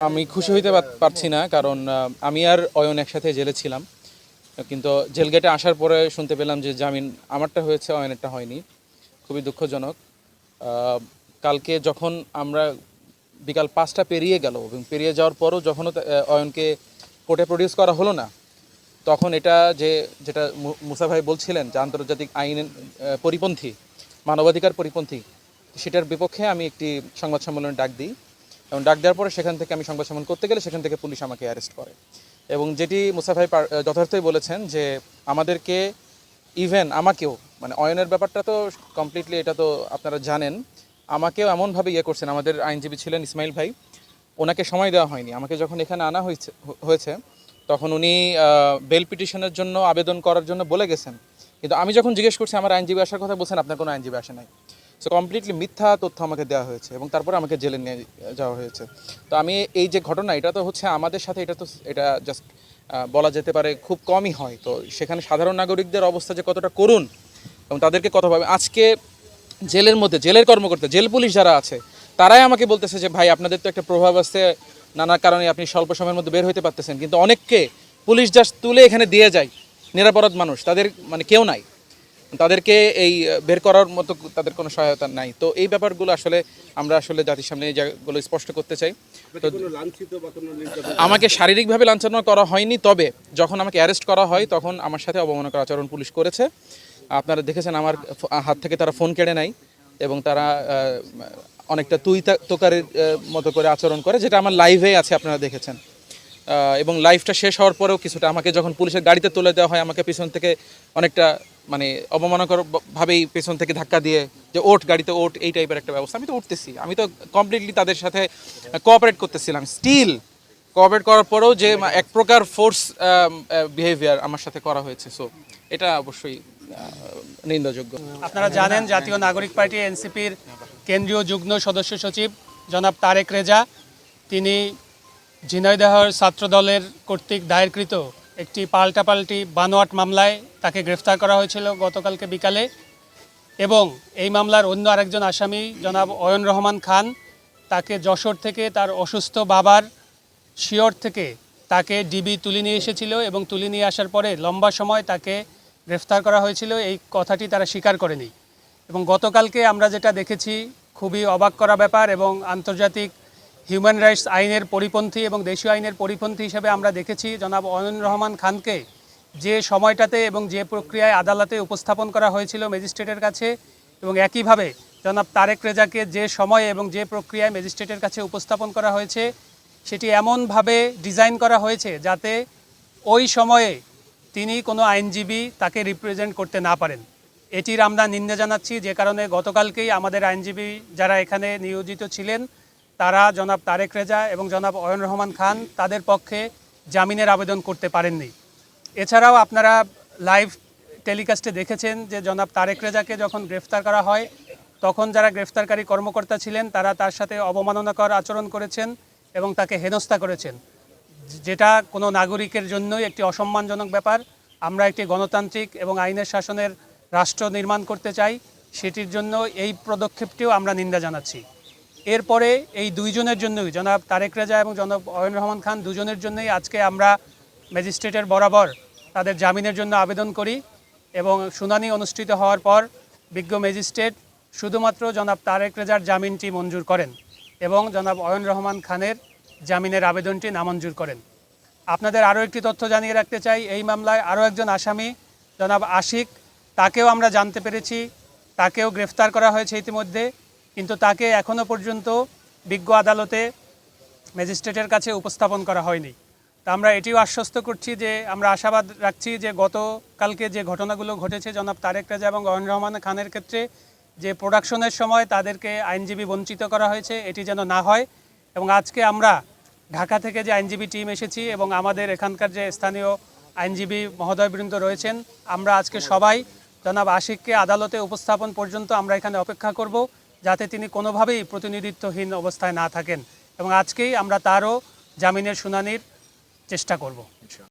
আমি খুশি হইতে পারছি না, কারণ আমি আর অয়ন একসাথে জেলে ছিলাম, কিন্তু জেল গেটে আসার পরে শুনতে পেলাম যে জামিন আমারটা হয়েছে, অয়নেরটা হয়নি। খুবই দুঃখজনক। কালকে যখন আমরা বিকাল 5টা পেরিয়ে গেল এবং পেরিয়ে যাওয়ার পরও যখনও অয়নকে কোর্টে প্রডিউস করা হলো না, তখন এটা যেটা মুসা ভাই বলছিলেন যে আন্তর্জাতিক আইনের পরিপন্থী, মানবাধিকার পরিপন্থী, সেটার বিপক্ষে আমি একটি সংবাদ সম্মেলনে ডাক দিই এবং ডাক দেওয়ার পরে সেখান থেকে আমি সংবাদ সম্মেলন করতে গেলে সেখান থেকে পুলিশ আমাকে অ্যারেস্ট করে। এবং যেটি মুসা ভাই যথার্থই বলেছেন যে আমাদেরকে, ইভেন আমাকেও, মানে অয়নের ব্যাপারটা তো কমপ্লিটলি এটা তো আপনারা জানেন, আমাকেও এমনভাবে করছেন। আমাদের আইনজীবী ছিলেন ইসমাইল ভাই, ওনাকে সময় দেওয়া হয়নি। আমাকে যখন এখানে আনা হয়েছে তখন উনি বেল পিটিশনের জন্য আবেদন করার জন্য বলে গেছেন, কিন্তু আমি যখন জিজ্ঞেস করছি আমার আইনজীবী আসার কথা, বলছেন আপনার কোনো আইনজীবী আসে নাই। সো কমপ্লিটলি মিথ্যা তথ্য আমাকে দেওয়া হয়েছে এবং তারপরে আমাকে জেলে নিয়ে যাওয়া হয়েছে। তো আমি এই যে ঘটনা, এটা তো হচ্ছে আমাদের সাথে, এটা জাস্ট বলা যেতে পারে খুব কমই হয়। তো সেখানে সাধারণ নাগরিকদের অবস্থা যে কতটা করুণ এবং তাদেরকে কতভাবে আজকে জেলের মধ্যে, জেলের কর্মকর্তা, জেল পুলিশ যারা আছে, তারাই আমাকে বলতেছে যে ভাই আপনাদের তো একটা প্রভাব আছে, নানা কারণে আপনি স্বল্প সময়ের মধ্যে বের হইতে পারতেছেন, কিন্তু অনেককে পুলিশ জাস্ট তুলে এখানে দিয়ে যায়, নিরাপরাধ মানুষ, তাদের মানে কেউ নাই, তাদেরকে এই বের করার মতো তাদের কোনো সহায়তা নাই। তো এই ব্যাপারগুলো আসলে আমরা আসলে জাতির সামনে এই জায়গাগুলো স্পষ্ট করতে চাই। তো আমাকে শারীরিকভাবে লাঞ্ছনা করা হয়নি, তবে যখন আমাকে অ্যারেস্ট করা হয় তখন আমার সাথে অবমাননাকর আচরণ পুলিশ করেছে। আপনারা দেখেছেন আমার হাত থেকে তারা ফোন কেড়ে নেয় এবং তারা অনেকটা তুই তোকারের মতো করে আচরণ করে, যেটা আমার লাইভে আছে, আপনারা দেখেছেন। এবং লাইভটা শেষ হওয়ার পরেও কিছুটা আমাকে যখন পুলিশের গাড়িতে তুলে দেওয়া হয়, আমাকে পিছন থেকে অনেকটা মানে অবমাননাকরভাবেই পেছন থেকে ধাক্কা দিয়ে যে ওঠ গাড়িতে ওঠ, এই টাইপের একটা ব্যবস্থা। আমি তো উঠতেছি, আমি তো কমপ্লিটলি তাদের সাথে কোঅপারেট করতেছিলাম, স্টিল কোঅপারেট করার পরেও যে এক প্রকার ফোর্স বিহেভিয়ার আমার সাথে করা হয়েছে। সো এটা অবশ্যই নিন্দাযোগ্য। আপনারা জানেন জাতীয় নাগরিক পার্টি এনসিপির কেন্দ্রীয় যুগ্ম সদস্য সচিব জনাব তারেক রেজা, তিনি ঝিনাইদহের ছাত্রদলের কর্তৃক দায়েরকৃত একটি পাল্টাপাল্টি বানোয়াট মামলায় তাকে গ্রেফতার করা হয়েছিল গতকালকে বিকালে। এবং এই মামলার অন্য আরেকজন আসামি জনাব অয়ন রহমান খান, তাকে যশোর থেকে তার অসুস্থ বাবার শিয়র থেকে তাকে ডিবি তুলে নিয়ে এসেছিল এবং তুলে নিয়ে আসার পরে লম্বা সময় তাকে গ্রেফতার করা হয়েছিল, এই কথাটি তারা স্বীকার করেনি। এবং গতকালকে আমরা যেটা দেখেছি খুবই অবাক করা ব্যাপার, এবং আন্তর্জাতিক হিউম্যান রাইটস আইনের পরিপন্থী এবং দেশীয় আইনের পরিপন্থী হিসেবে আমরা দেখেছি জনাব অয়ন রহমান খানকে যে সময়টাতে এবং যে প্রক্রিয়ায় আদালতে উপস্থাপন করা হয়েছিল ম্যাজিস্ট্রেটের কাছে, এবং একইভাবে জনাব তারেক রেজাকে যে সময়ে এবং যে প্রক্রিয়ায় ম্যাজিস্ট্রেটের কাছে উপস্থাপন করা হয়েছে, সেটি এমনভাবে ডিজাইন করা হয়েছে যাতে ওই সময়ে তিনি কোনো আইনজীবী তাকে রিপ্রেজেন্ট করতে না পারেন। এটির আমরা নিন্দা জানাচ্ছি, যে কারণে গতকালকেই আমাদের আইনজীবী যারা এখানে নিয়োজিত ছিলেন তারা জনাব তারেক রেজা এবং জনাব অয়ন রহমান খান তাদের পক্ষে জামিনের আবেদন করতে পারেননি। এছাড়াও আপনারা লাইভ টেলিকাস্টে দেখেছেন যে জনাব তারেক রেজাকে যখন গ্রেফতার করা হয় তখন যারা গ্রেফতারকারী কর্মকর্তা ছিলেন তারা তার সাথে অবমাননাকর আচরণ করেছেন এবং তাকে হেনস্থা করেছেন, যেটা কোনো নাগরিকের জন্যই একটি অসম্মানজনক ব্যাপার। আমরা একটি গণতান্ত্রিক এবং আইনের শাসনের রাষ্ট্র নির্মাণ করতে চাই, সেটির জন্য এই পদক্ষেপটিও আমরা নিন্দা জানাচ্ছি। এরপরে এই দুইজনের জন্যই, জনাব তারেক রেজা এবং জনাব অয়ন রহমান খান দুজনের জন্যই আজকে আমরা ম্যাজিস্ট্রেটের বরাবর তাদের জামিনের জন্য আবেদন করি, এবং শুনানি অনুষ্ঠিত হওয়ার পর বিজ্ঞ ম্যাজিস্ট্রেট শুধুমাত্র জনাব তারেক রেজার জামিনটি মঞ্জুর করেন এবং জনাব অয়ন রহমান খানের জামিনের আবেদনটি নামঞ্জুর করেন। আপনাদের আরও একটি তথ্য জানিয়ে রাখতে চাই, এই মামলায় আরও একজন আসামি জনাব আশিক, তাকেও আমরা জানতে পেরেছি, তাকেও গ্রেফতার করা হয়েছে ইতিমধ্যে, কিন্তু তাকে এখনও পর্যন্ত বিজ্ঞ আদালতে ম্যাজিস্ট্রেটের কাছে উপস্থাপন করা হয়নি। তা আমরা এটিও আশ্বস্ত করছি যে আমরা আশাবাদ রাখছি যে গতকালকে যে ঘটনাগুলো ঘটেছে জনাব তারেক রেজা এবং অয়ন রহমান খানের ক্ষেত্রে, যে প্রোডাকশনের সময় তাদেরকে আইনজীবী বঞ্চিত করা হয়েছে, এটি যেন না হয়। এবং আজকে আমরা ঢাকা থেকে যে আইনজীবী টিম এসেছি এবং আমাদের এখানকার যে স্থানীয় আইনজীবী মহোদয়বৃন্দ রয়েছেন, আমরা আজকে সবাই জনাব আশিককে আদালতে উপস্থাপন পর্যন্ত আমরা এখানে অপেক্ষা করব, যাতে তিনি কোনোভাবেই প্রতিনিধিত্বহীন অবস্থায় না থাকেন, এবং আজকেই আমরা তারও জামিনের শুনানির চেষ্টা করব।